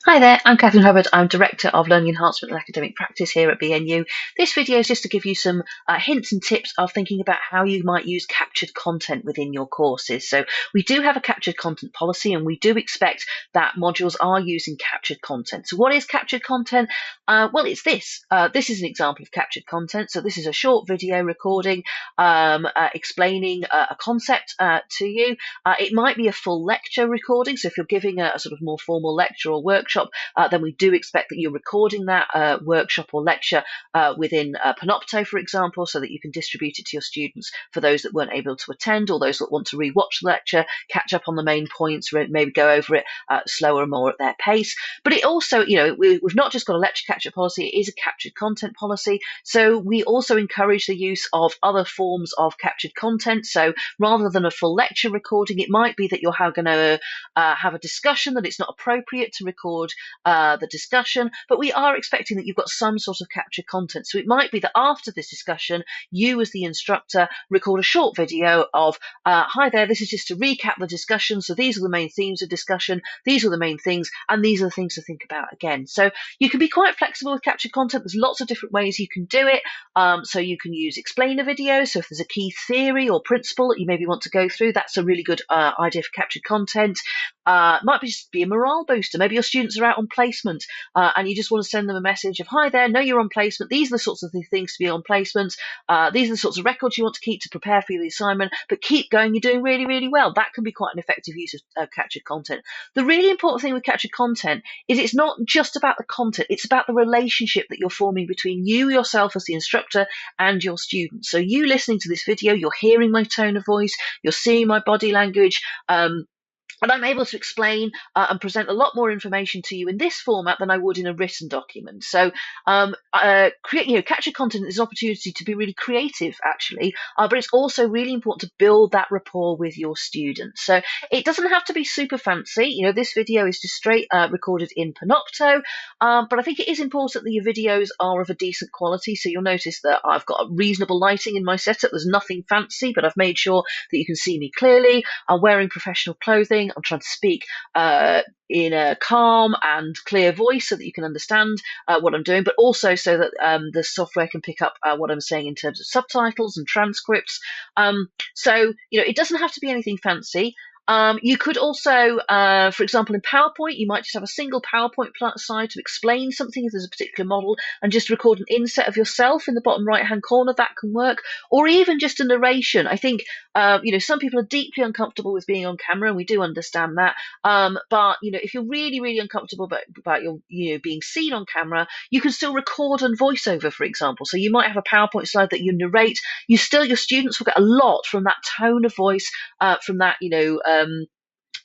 Hi there, I'm Catherine Hubbard. I'm Director of Learning Enhancement and Academic Practice here at BNU. This video is just to give you some hints and tips of thinking about how you might use captured content within your courses. So we do have a captured content policy and we do expect that modules are using captured content. So what is captured content? Well, it's this. This is an example of captured content. So this is a short video recording explaining a concept to you. It might be a full lecture recording. So if you're giving a sort of more formal lecture or workshop, then we do expect that you're recording that workshop or lecture within Panopto, for example, so that you can distribute it to your students for those that weren't able to attend or those that want to rewatch the lecture, catch up on the main points, maybe go over it slower and more at their pace. But it also, we've not just got a lecture capture policy, it is a captured content policy. So we also encourage the use of other forms of captured content. So rather than a full lecture recording, it might be that you're going to have a discussion, that it's not appropriate to record the discussion, but we are expecting that you've got some sort of captured content. So it might be that after this discussion, you as the instructor record a short video of, hi there, this is just to recap the discussion. So these are the main themes of discussion, these are the main things, and these are the things to think about again. So you can be quite flexible with captured content. There's lots of different ways you can do it. So you can use explainer videos. So if there's a key theory or principle that you maybe want to go through, that's a really good idea for captured content. It might just be a morale booster. Maybe your students are out on placement and you just want to send them a message of, hi there, know you're on placement. These are the sorts of things to be on placement. These are the sorts of records you want to keep to prepare for the assignment, but keep going. You're doing really, really well. That can be quite an effective use of captured content. The really important thing with captured content is it's not just about the content. It's about the relationship that you're forming between you, yourself as the instructor, and your students. So you listening to this video, you're hearing my tone of voice, you're seeing my body language, and I'm able to explain and present a lot more information to you in this format than I would in a written document. So captured content is an opportunity to be really creative, actually, but it's also really important to build that rapport with your students. So it doesn't have to be super fancy. This video is just straight recorded in Panopto, but I think it is important that your videos are of a decent quality. So you'll notice that I've got reasonable lighting in my setup. There's nothing fancy, but I've made sure that you can see me clearly. I'm wearing professional clothing. I'm trying to speak in a calm and clear voice so that you can understand what I'm doing, but also so that the software can pick up what I'm saying in terms of subtitles and transcripts. So it doesn't have to be anything fancy. You could also, for example, in PowerPoint, you might just have a single PowerPoint slide to explain something if there's a particular model and just record an inset of yourself in the bottom right-hand corner. That can work. Or even just a narration. I think, some people are deeply uncomfortable with being on camera, and we do understand that. But, if you're really, really uncomfortable about your, being seen on camera, you can still record and voiceover, for example. So you might have a PowerPoint slide that you narrate. Your students will get a lot from that tone of voice, from that,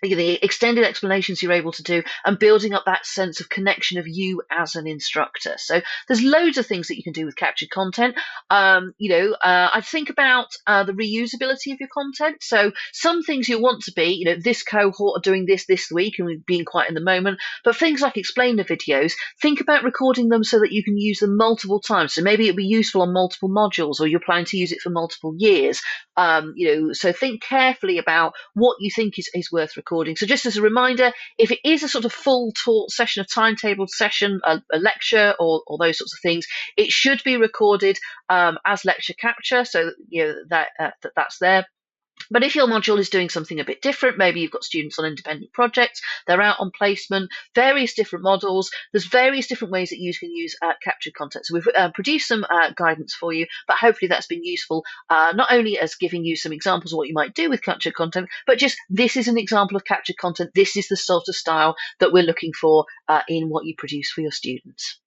the extended explanations you're able to do, and building up that sense of connection of you as an instructor. So there's loads of things that you can do with captured content. I think about the reusability of your content. So some things you want to be, this cohort are doing this week, and we've been quite in the moment. But things like explainer videos, think about recording them so that you can use them multiple times. So maybe it'll be useful on multiple modules, or you're planning to use it for multiple years. So think carefully about what you think is worth recording. So just as a reminder, if it is a sort of full taught session, a timetabled session, a lecture, or those sorts of things, it should be recorded as lecture capture, so that's there. But if your module is doing something a bit different, maybe you've got students on independent projects, they're out on placement, various different models, there's various different ways that you can use captured content. So we've produced some guidance for you, but hopefully that's been useful, not only as giving you some examples of what you might do with captured content, but just this is an example of captured content. This is the sort of style that we're looking for in what you produce for your students.